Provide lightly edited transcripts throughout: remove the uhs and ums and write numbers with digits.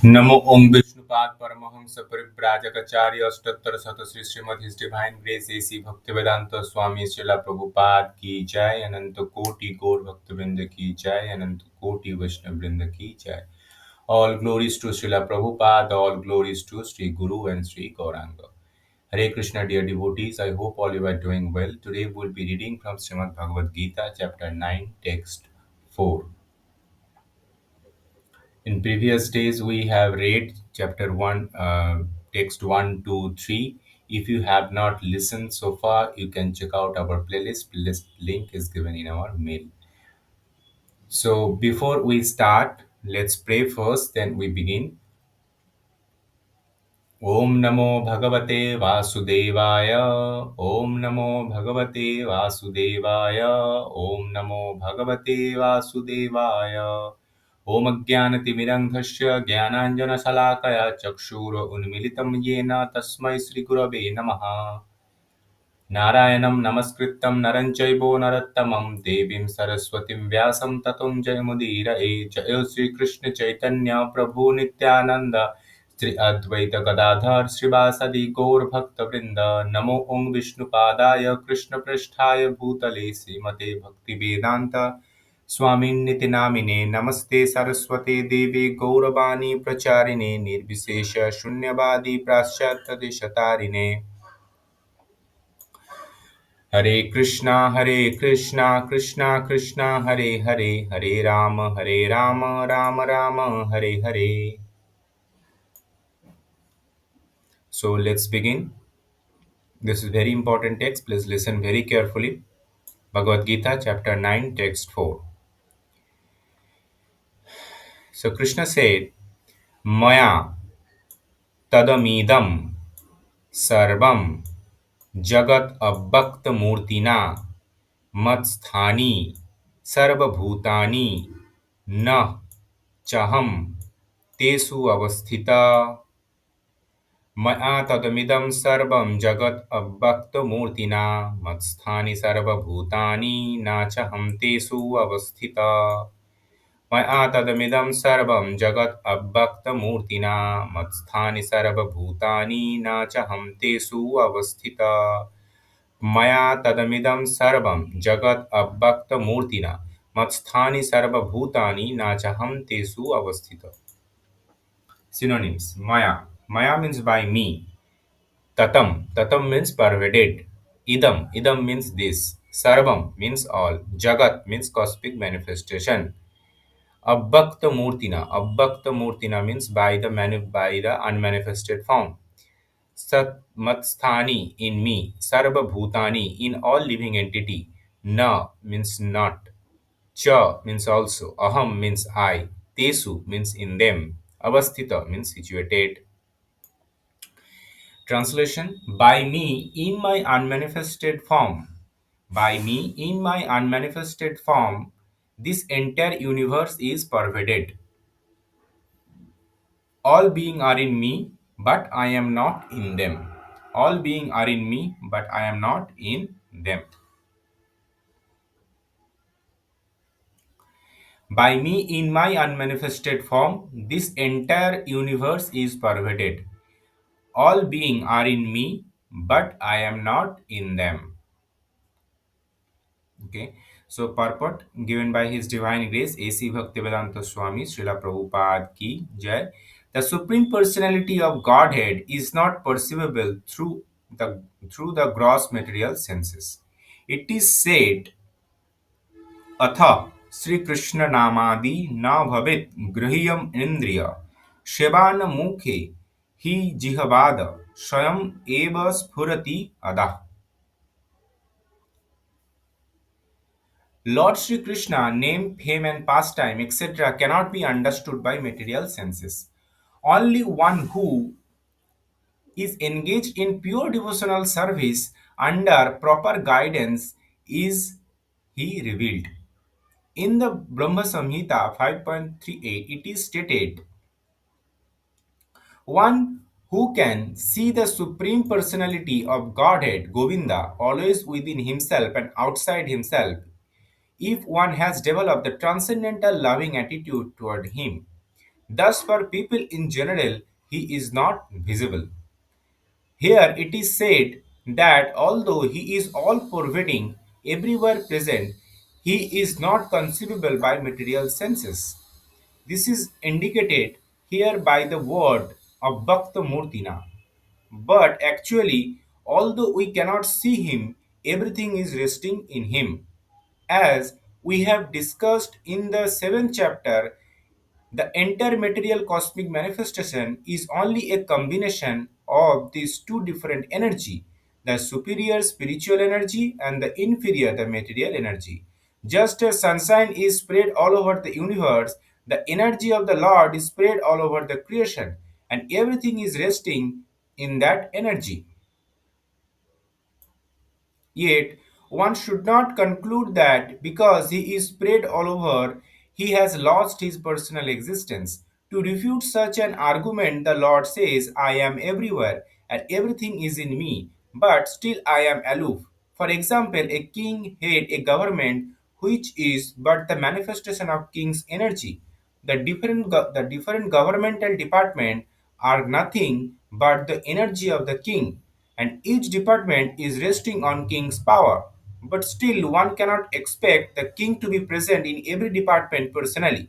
नमो ओम विष्णुपाद परमहंस परिव्राजकाचार्य अष्टोत्तर शत Sri Srimad his divine grace AC Bhaktivedanta Swami Srila Prabhupada की जय। अनंत कोटि गौर भक्तवृंद की जय। अनंत कोटि वैष्णव वृंद की जय। All glories to Srila Prabhupada, all glories to Sri Guru and Sri Gauranga. Hare Krishna, dear devotees, I hope all you are doing well. Today we'll be reading from Srimad Bhagavad Gita, chapter 9, text 4. In previous days, we have read chapter 1, text 1, 2, 3. If you have not listened so far, you can check out our playlist. Playlist link is given in our mail. So before we start, let's pray first, then we begin. ॐ नमो भगवते वासुदेवाय। ॐ नमो भगवते वासुदेवाय। ॐ नमो भगवते वासुदेवाय। ॐ अज्ञानतिमिरन्धस्य ज्ञानाञ्जनशलाकया चक्षुर उन्मिलितं येन तस्मै श्रीगुरवे नमः। नारायणं नमस्कृतं नरं चैव नरोत्तमं देवीं सरस्वतीं व्यासं ततो जयमुदीरये। जय श्रीकृष्ण चैतन्य प्रभु नित्यानन्द श्री अद्वैत गदाधर श्रीवासदि गौरभक्तवृन्द। नमो ओं विष्णुपादाय कृष्णपृष्ठाय भूतले श्रीमते भक्तिवेदान्त स्वामिन्निति नामिने। नमस्ते सरस्वते देवे गौरवाणी प्रचारिणे निर्विशेष शून्यवादी पाश्चात्यदेशतारिणे। हरे कृष्णा कृष्णा कृष्णा हरे हरे, हरे Ram Ram Ram Hare Hare. So let's begin. This is very important text. Please listen very carefully. Bhagavad Gita chapter 9 text 4. So Krishna said, Maya tadamidam sarvam jagat abhakt murtina matsthani sarvabhutani na chaham तेषु अवस्थिता। मया तदमिदं सर्वं जगत् अव्यक्तमूर्तिना मत्स्थानि सर्वभूतानि न चाहं तेषु अवस्थिता। मया तदमिदं सर्वं जगत् अव्यक्तमूर्तिना मत्स्थानि सर्वभूतानि न चाहं तेषु अवस्थिता। मया तदमिदं सर्वं जगत् अव्यक्तमूर्तिना मत्स्थानि सर्वभूतानि न चाहं तेषु अवस्थिता। Synonyms. Maya. Maya means by me. Tatam. Tatam means pervaded. Idam. Idam means this. Sarvam means all. Jagat means cosmic manifestation. Abhakta Murtina. Abhakta Murtina means by the unmanifested form. Sat Matsthani in me. Sarva Bhutani in all living entity. Na means not. Cha means also. Aham means I. Tesu means in them. Avasthita means situated. Translation. By me in my unmanifested form. By me in my unmanifested form, this entire universe is pervaded. All beings are in me, but I am not in them. All beings are in me, but I am not in them. By me in my unmanifested form, this entire universe is pervaded. All beings are in me, but I am not in them. Okay, so purport given by His Divine Grace A.C. Bhaktivedanta Swami Srila Prabhupada ki Jai. The Supreme Personality of Godhead is not perceivable through the gross material senses. It is said, अथ श्री कृष्ण नामादि न भवेत् गृह्यम इंद्रिय सेवान मुखे ही जिह्वाद स्वयं एव स्फुरति अदः. Lord Sri Krishna, name, fame, and pastime, etc., cannot be understood by material senses. Only one who is engaged in pure devotional service under proper guidance is he revealed. In the Brahma Samhita 5.38, it is stated, one who can see the Supreme Personality of Godhead, Govinda, always within himself and outside himself, if one has developed the transcendental loving attitude toward him, Thus, for people in general, he is not visible. Here it is said that although he is all pervading, everywhere present, he is not conceivable by material senses. This is indicated here by the word of Bhakta Murtina. But actually, although we cannot see him, everything is resting in him. As we have discussed in the seventh chapter, the entire material cosmic manifestation is only a combination of these two different energy, the superior spiritual energy and the inferior the material energy. Just as sunshine is spread all over the universe, the energy of the Lord is spread all over the creation, and everything is resting in that energy. Yet, one should not conclude that because he is spread all over, he has lost his personal existence. To refute such an argument, the Lord says, I am everywhere and everything is in me, but still I am aloof. For example, a king had a government which is but the manifestation of king's energy. The different governmental department are nothing but the energy of the king, and each department is resting on king's power. But still, one cannot expect the king to be present in every department personally.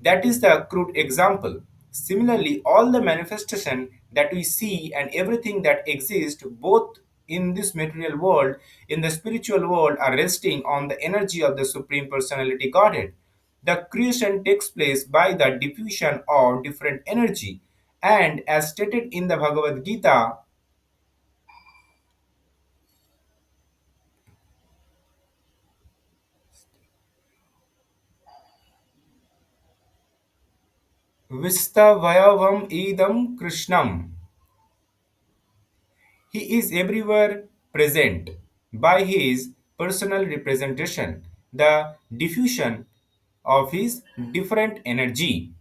That is the crude example. Similarly, all the manifestation that we see and everything that exists both in this material world, in the spiritual world, are resting on the energy of the Supreme Personality Godhead. The creation takes place by the diffusion of different energy. And as stated in the Bhagavad Gita, Vistavayavam idam Krishnam. He is everywhere present by his personal representation, the diffusion of his different energy.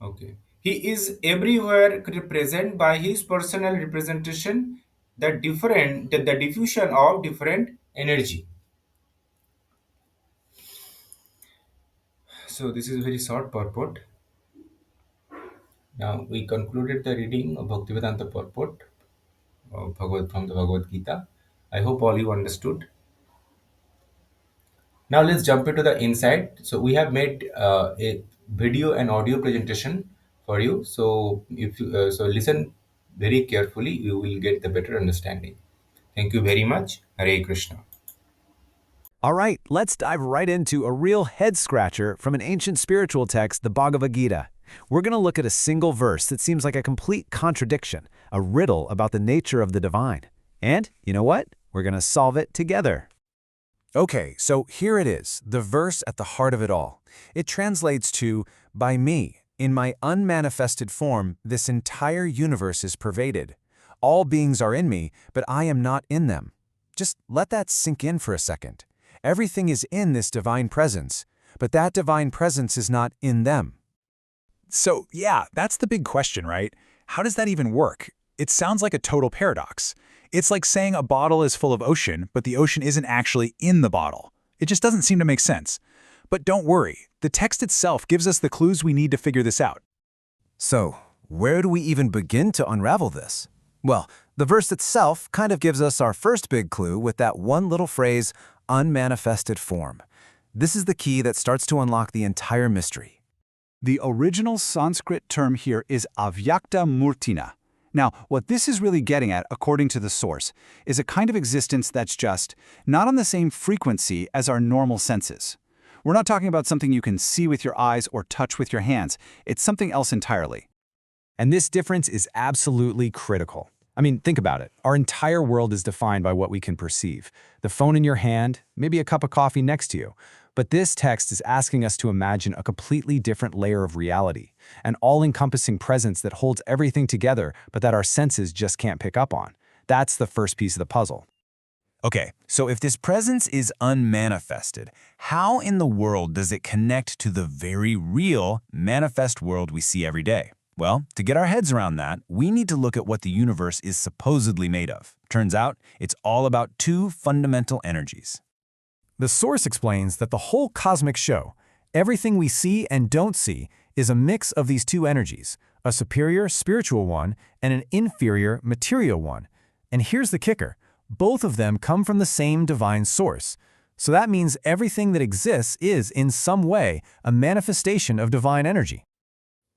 Okay. He is everywhere present by his personal representation, the diffusion of different energy. So this is a very short purport. Now we concluded the reading of Bhaktivedanta purport from the Bhagavad Gita. I hope all you understood. Now let's jump into the inside. So we have made a video and audio presentation for you. So if you listen very carefully, you will get the better understanding. Thank you very much. Hare Krishna. All right, let's dive right into a real head scratcher from an ancient spiritual text, the Bhagavad Gita. We're going to look at a single verse that seems like a complete contradiction, a riddle about the nature of the divine. And you know what? We're going to solve it together. Okay, so here it is, the verse at the heart of it all. It translates to, by me, in my unmanifested form, this entire universe is pervaded. All beings are in me, but I am not in them. Just let that sink in for a second. Everything is in this divine presence, but that divine presence is not in them. So, yeah, that's the big question, right? How does that even work? It sounds like a total paradox. It's like saying a bottle is full of ocean, but the ocean isn't actually in the bottle. It just doesn't seem to make sense. But don't worry, the text itself gives us the clues we need to figure this out. So, where do we even begin to unravel this? Well, the verse itself kind of gives us our first big clue with that one little phrase, unmanifested form. This is the key that starts to unlock the entire mystery. The original Sanskrit term here is avyakta murtina. Now, what this is really getting at, according to the source, is a kind of existence that's just not on the same frequency as our normal senses. We're not talking about something you can see with your eyes or touch with your hands. It's something else entirely. And this difference is absolutely critical. I mean, think about it. Our entire world is defined by what we can perceive. The phone in your hand, maybe a cup of coffee next to you. But this text is asking us to imagine a completely different layer of reality, an all-encompassing presence that holds everything together but that our senses just can't pick up on. That's the first piece of the puzzle. Okay, so if this presence is unmanifested, how in the world does it connect to the very real, manifest world we see every day? Well, to get our heads around that, we need to look at what the universe is supposedly made of. Turns out, it's all about two fundamental energies. The source explains that the whole cosmic show, everything we see and don't see, is a mix of these two energies, a superior spiritual one and an inferior material one. And here's the kicker. Both of them come from the same divine source. So that means everything that exists is, in some way, a manifestation of divine energy.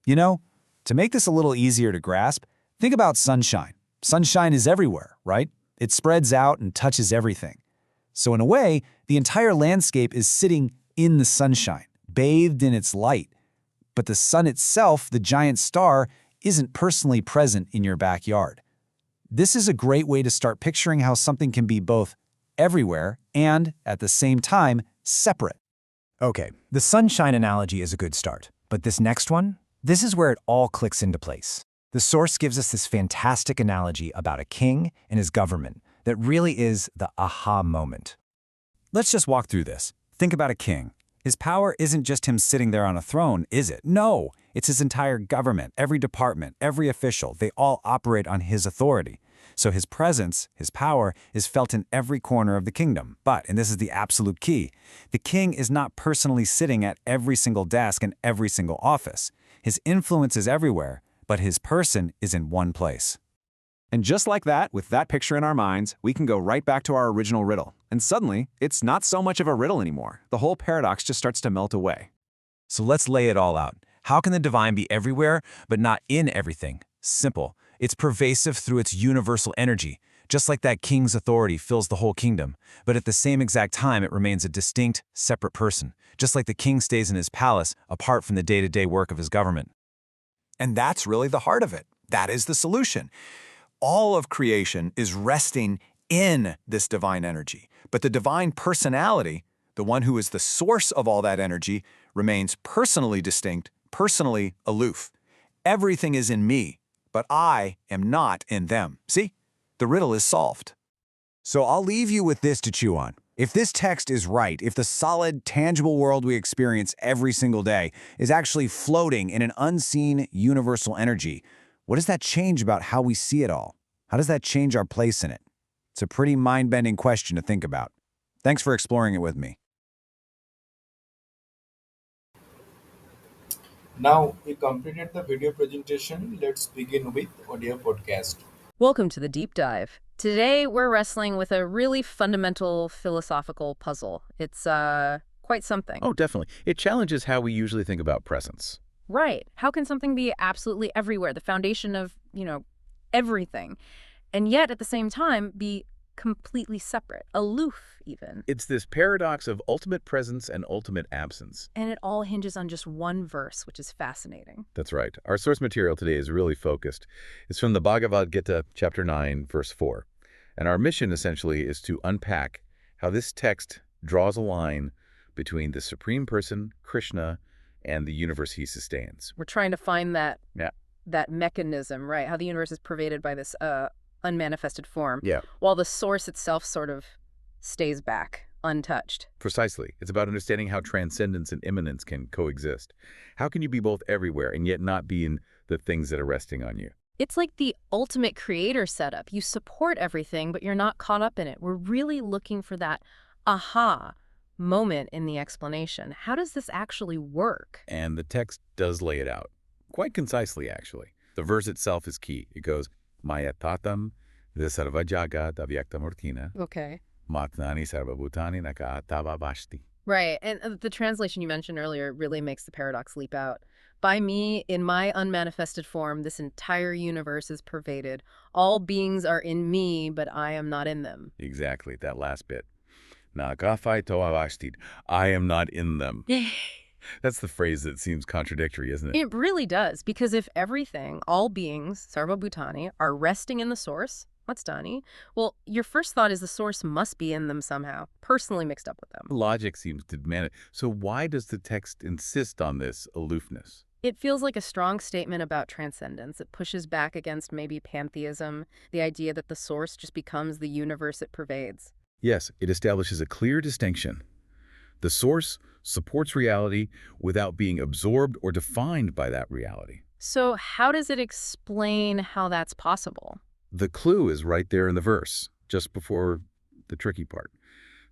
You know, to make this a little easier to grasp, think about sunshine. Sunshine is everywhere, right? It spreads out and touches everything. So in a way, the entire landscape is sitting in the sunshine, bathed in its light. But the sun itself, the giant star, isn't personally present in your backyard. This is a great way to start picturing how something can be both everywhere and, at the same time, separate. Okay, the sunshine analogy is a good start. But this next one? This is where it all clicks into place. The source gives us this fantastic analogy about a king and his government that really is the aha moment. Let's just walk through this. Think about a king. His power isn't just him sitting there on a throne, is it? No, it's his entire government, every department, every official. They all operate on his authority. So his presence, his power, is felt in every corner of the kingdom. But, and this is the absolute key, the king is not personally sitting at every single desk in every single office. His influence is everywhere, but his person is in one place. And just like that, with that picture in our minds, we can go right back to our original riddle. And suddenly, it's not so much of a riddle anymore. The whole paradox just starts to melt away. So let's lay it all out. How can the divine be everywhere, but not in everything? Simple. It's pervasive through its universal energy, just like that king's authority fills the whole kingdom. But at the same exact time, it remains a distinct, separate person, just like the king stays in his palace, apart from the day-to-day work of his government. And that's really the heart of it. That is the solution. All of creation is resting in this divine energy. But the divine personality, the one who is the source of all that energy, remains personally distinct, personally aloof. Everything is in me, but I am not in them. See? The riddle is solved. So I'll leave you with this to chew on. If this text is right, if the solid, tangible world we experience every single day is actually floating in an unseen, universal energy, what does that change about how we see it all? How does that change our place in it? It's a pretty mind-bending question to think about. Thanks for exploring it with me. Now we completed the video presentation. Let's begin with audio podcast. Welcome to the deep dive. Today we're wrestling with a really fundamental philosophical puzzle. It's quite something. Oh, definitely. It challenges how we usually think about presence. Right. How can something be absolutely everywhere, the foundation of, everything, and yet at the same time be completely separate, aloof even? It's this paradox of ultimate presence and ultimate absence. And it all hinges on just one verse, which is fascinating. That's right. Our source material today is really focused. It's from the Bhagavad Gita, chapter 9, verse 4. And our mission essentially is to unpack how this text draws a line between the Supreme Person, Krishna, and the universe he sustains. We're trying to find that mechanism, right? How the universe is pervaded by this unmanifested form, while the source itself sort of stays back, untouched. Precisely. It's about understanding how transcendence and immanence can coexist. How can you be both everywhere and yet not be in the things that are resting on you? It's like the ultimate creator setup. You support everything, but you're not caught up in it. We're really looking for that aha moment in the explanation. How does this actually work? And the text does lay it out. Quite concisely, actually. The verse itself is key. It goes, Maya tatam visarva jagat avyakta murtina. Okay. Matnani sarvabhutani nakatava bhashti. Right. And the translation you mentioned earlier really makes the paradox leap out. By me, in my unmanifested form, this entire universe is pervaded. All beings are in me, but I am not in them. Exactly, that last bit. Nakafai toa bhashti. I am not in them. That's the phrase that seems contradictory, isn't it? It really does, because if everything, all beings, Sarva Bhutani, are resting in the source, what's Dani? Well, your first thought is the source must be in them somehow, personally mixed up with them. Logic seems to demand it. So why does the text insist on this aloofness? It feels like a strong statement about transcendence. It pushes back against maybe pantheism, the idea that the source just becomes the universe it pervades. Yes, it establishes a clear distinction. The source supports reality without being absorbed or defined by that reality. So how does it explain how that's possible? The clue is right there in the verse, just before the tricky part.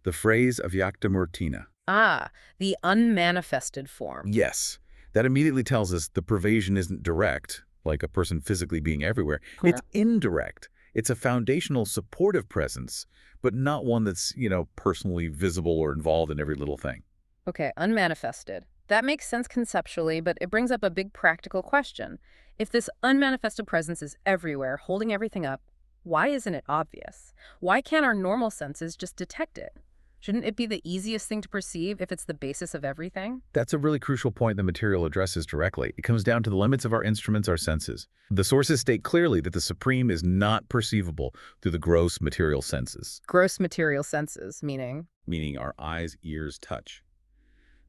The phrase avyakta murtina. Ah, the unmanifested form. Yes, that immediately tells us the pervasion isn't direct, like a person physically being everywhere. It's indirect. It's a foundational supportive presence, but not one that's, personally visible or involved in every little thing. Okay, unmanifested. That makes sense conceptually, but it brings up a big practical question. If this unmanifested presence is everywhere, holding everything up, why isn't it obvious? Why can't our normal senses just detect it? Shouldn't it be the easiest thing to perceive if it's the basis of everything? That's a really crucial point the material addresses directly. It comes down to the limits of our instruments, our senses. The sources state clearly that the supreme is not perceivable through the gross material senses, Gross material senses, meaning our eyes, ears, touch.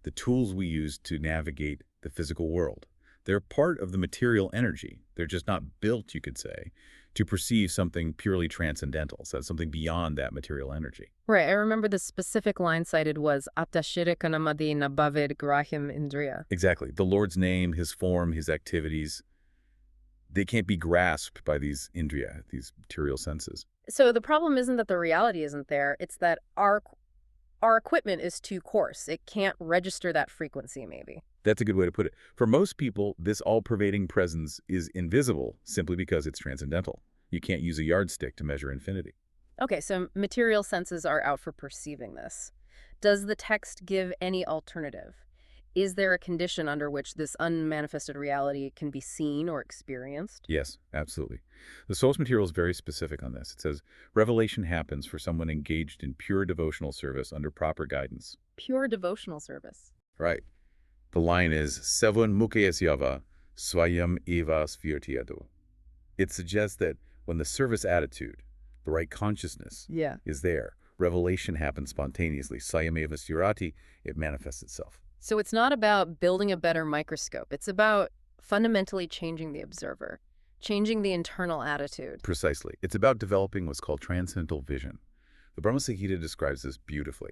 The tools we use to navigate the physical world. They're part of the material energy. They're just not built, you could say, to perceive something purely transcendental, so something beyond that material energy. Right, I remember the specific line cited was Atashirikanamadi nabavid grahim indriya. Exactly. The Lord's name, his form, his activities, they can't be grasped by these indriya, these material senses. So the problem isn't that the reality isn't there, it's that our equipment is too coarse. It can't register that frequency, maybe. That's a good way to put it. For most people, this all-pervading presence is invisible simply because it's transcendental. You can't use a yardstick to measure infinity. Okay, so material senses are out for perceiving this. Does the text give any alternative? Is there a condition under which this unmanifested reality can be seen or experienced? Yes, absolutely. The source material is very specific on this. It says, revelation happens for someone engaged in pure devotional service under proper guidance. Pure devotional service. Right. The line is, Sevun mukayasyava swayam eva svirtiadu. It suggests that when the service attitude, the right consciousness, is there, revelation happens spontaneously. Swayam eva svirati, it manifests itself. So it's not about building a better microscope. It's about fundamentally changing the observer, changing the internal attitude. Precisely. It's about developing what's called transcendental vision. The Brahma Samhita describes this beautifully.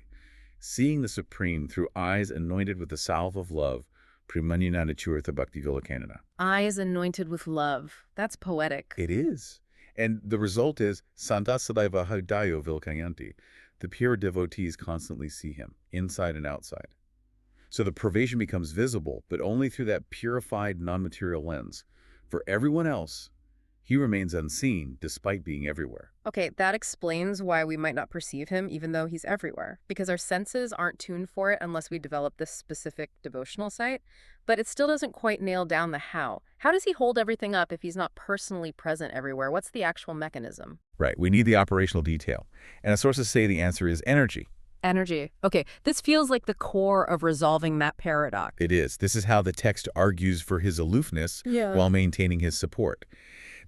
Seeing the Supreme through eyes anointed with the salve of love, Primanyanana Churtha Bhakti Vilakanana. Eyes anointed with love. That's poetic. It is. And the result is, Santasadaiva Hridayo Vilkayanti. The pure devotees constantly see him, inside and outside. So the pervasion becomes visible, but only through that purified, non-material lens. For everyone else, he remains unseen despite being everywhere. Okay, that explains why we might not perceive him even though he's everywhere, because our senses aren't tuned for it unless we develop this specific devotional site. But it still doesn't quite nail down the how. How does he hold everything up if he's not personally present everywhere? What's the actual mechanism? Right, we need the operational detail. And the sources say the answer is energy. Energy. Okay, this feels like the core of resolving that paradox. It is. This is how the text argues for his aloofness while maintaining his support.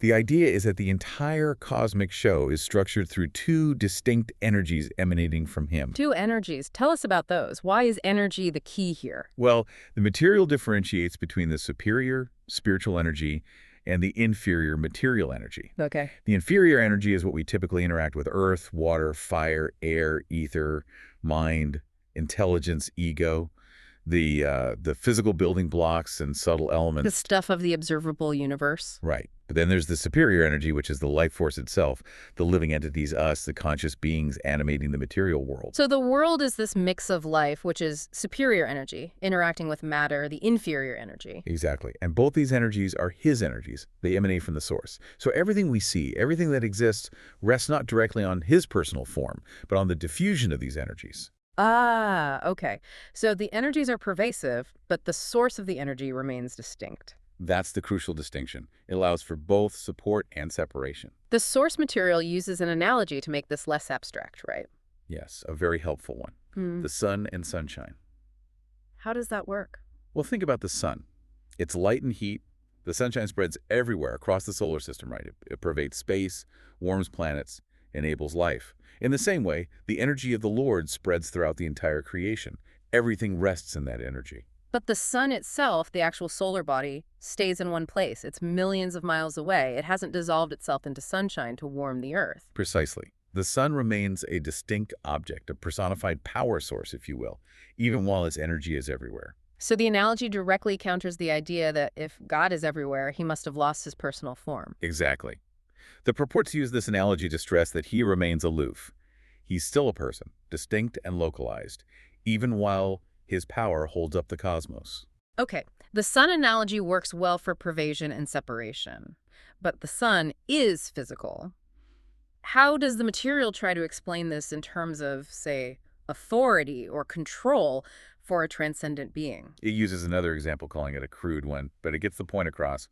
The idea is that the entire cosmic show is structured through two distinct energies emanating from him. Two energies. Tell us about those. Why is energy the key here? Well, the material differentiates between the superior spiritual energy and the inferior material energy. Okay. The inferior energy is what we typically interact with: earth, water, fire, air, ether, mind, intelligence, ego, the physical building blocks and subtle elements. The stuff of the observable universe. Right. But then there's the superior energy, which is the life force itself, the living entities, us, the conscious beings animating the material world. So the world is this mix of life, which is superior energy, interacting with matter, the inferior energy. Exactly. And both these energies are his energies. They emanate from the source. So everything we see, everything that exists, rests not directly on his personal form, but on the diffusion of these energies. Ah, okay. So the energies are pervasive, but the source of the energy remains distinct. That's the crucial distinction. It allows for both support and separation. The source material uses an analogy to make this less abstract, right? Yes, a very helpful one. The sun and sunshine. How does that work? Well, think about the sun. It's light and heat. The sunshine spreads everywhere across the solar system, right? It pervades space, warms planets, enables life. In the same way, the energy of the Lord spreads throughout the entire creation. Everything rests in that energy. But the sun itself, the actual solar body, stays in one place. It's millions of miles away. It hasn't dissolved itself into sunshine to warm the Earth. Precisely. The sun remains a distinct object, a personified power source, if you will, even while its energy is everywhere. So the analogy directly counters the idea that if God is everywhere, he must have lost his personal form. Exactly. The purports use this analogy to stress that he remains aloof. He's still a person, distinct and localized, even while his power holds up the cosmos. Okay, the sun analogy works well for pervasion and separation. But the sun is physical. How does the material try to explain this in terms of, say, authority or control for a transcendent being? It uses another example, calling it a crude one, but it gets the point across.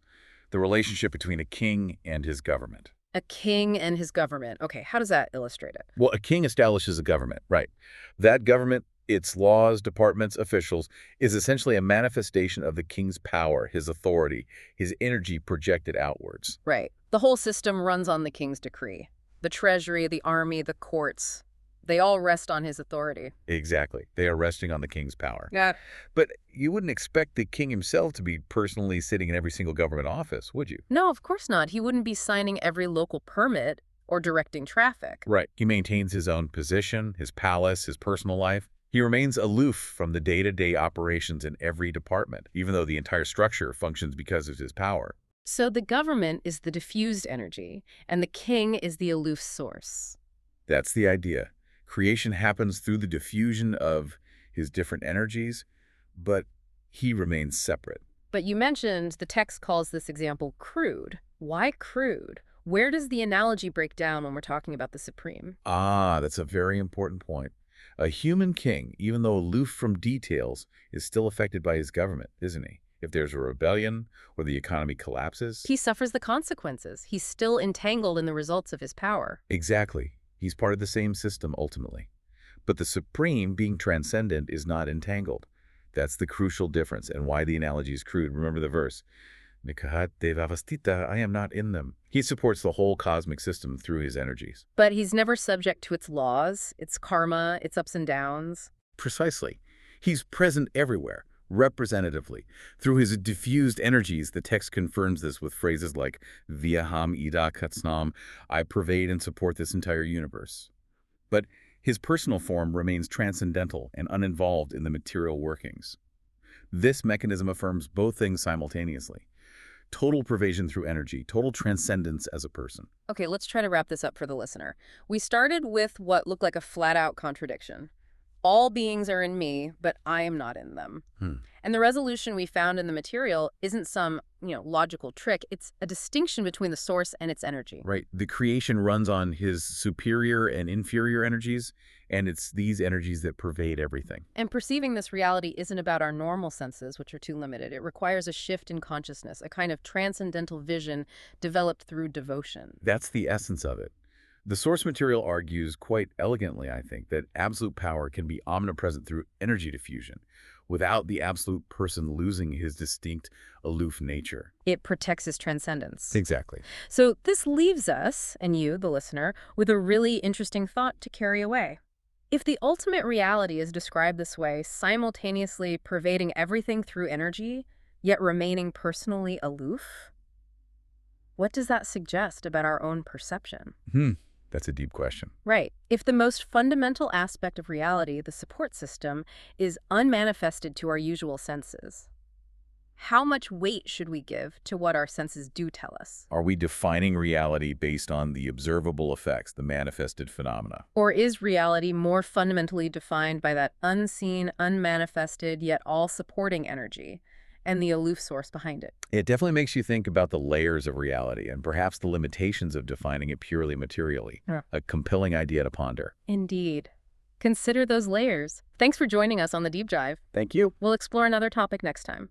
The relationship between a king and his government. A king and his government. Okay, how does that illustrate it? Well, a king establishes a government, right? That government, its laws, departments, officials, is essentially a manifestation of the king's power, his authority, his energy projected outwards. Right. The whole system runs on the king's decree. The treasury, the army, the courts, they all rest on his authority. Exactly. They are resting on the king's power. Yeah. But you wouldn't expect the king himself to be personally sitting in every single government office, would you? No, of course not. He wouldn't be signing every local permit or directing traffic. Right. He maintains his own position, his palace, his personal life. He remains aloof from the day-to-day operations in every department, even though the entire structure functions because of his power. So the government is the diffused energy, and the king is the aloof source. That's the idea. Creation happens through the diffusion of his different energies, but he remains separate. But you mentioned the text calls this example crude. Why crude? Where does the analogy break down when we're talking about the supreme? Ah, that's a very important point. A human king, even though aloof from details, is still affected by his government, isn't he? If there's a rebellion or the economy collapses. He suffers the consequences. He's still entangled in the results of his power. Exactly. He's part of the same system ultimately. But the supreme, being transcendent, is not entangled. That's the crucial difference and why the analogy is crude. Remember the verse. Nikahat devavastita, I am not in them. He supports the whole cosmic system through his energies. But he's never subject to its laws, its karma, its ups and downs. Precisely. He's present everywhere, representatively. Through his diffused energies, the text confirms this with phrases like Vyaham ida katsnam, I pervade and support this entire universe. But his personal form remains transcendental and uninvolved in the material workings. This mechanism affirms both things simultaneously. Total pervasion through energy, total transcendence as a person. Okay, let's try to wrap this up for the listener. We started with what looked like a flat-out contradiction. All beings are in me, but I am not in them. And the resolution we found in the material isn't some, logical trick. It's a distinction between the source and its energy. Right. The creation runs on his superior and inferior energies, and it's these energies that pervade everything. And perceiving this reality isn't about our normal senses, which are too limited. It requires a shift in consciousness, a kind of transcendental vision developed through devotion. That's the essence of it. The source material argues quite elegantly, I think, that absolute power can be omnipresent through energy diffusion, without the absolute person losing his distinct, aloof nature. It protects his transcendence. Exactly. So this leaves us, and you, the listener, with a really interesting thought to carry away. If the ultimate reality is described this way, simultaneously pervading everything through energy, yet remaining personally aloof, what does that suggest about our own perception? That's a deep question. Right. If the most fundamental aspect of reality, the support system, is unmanifested to our usual senses, how much weight should we give to what our senses do tell us? Are we defining reality based on the observable effects, the manifested phenomena? Or is reality more fundamentally defined by that unseen, unmanifested, yet all-supporting energy, and the aloof source behind it? It definitely makes you think about the layers of reality and perhaps the limitations of defining it purely materially. Yeah. A compelling idea to ponder. Indeed. Consider those layers. Thanks for joining us on the Deep Dive. Thank you. We'll explore another topic next time.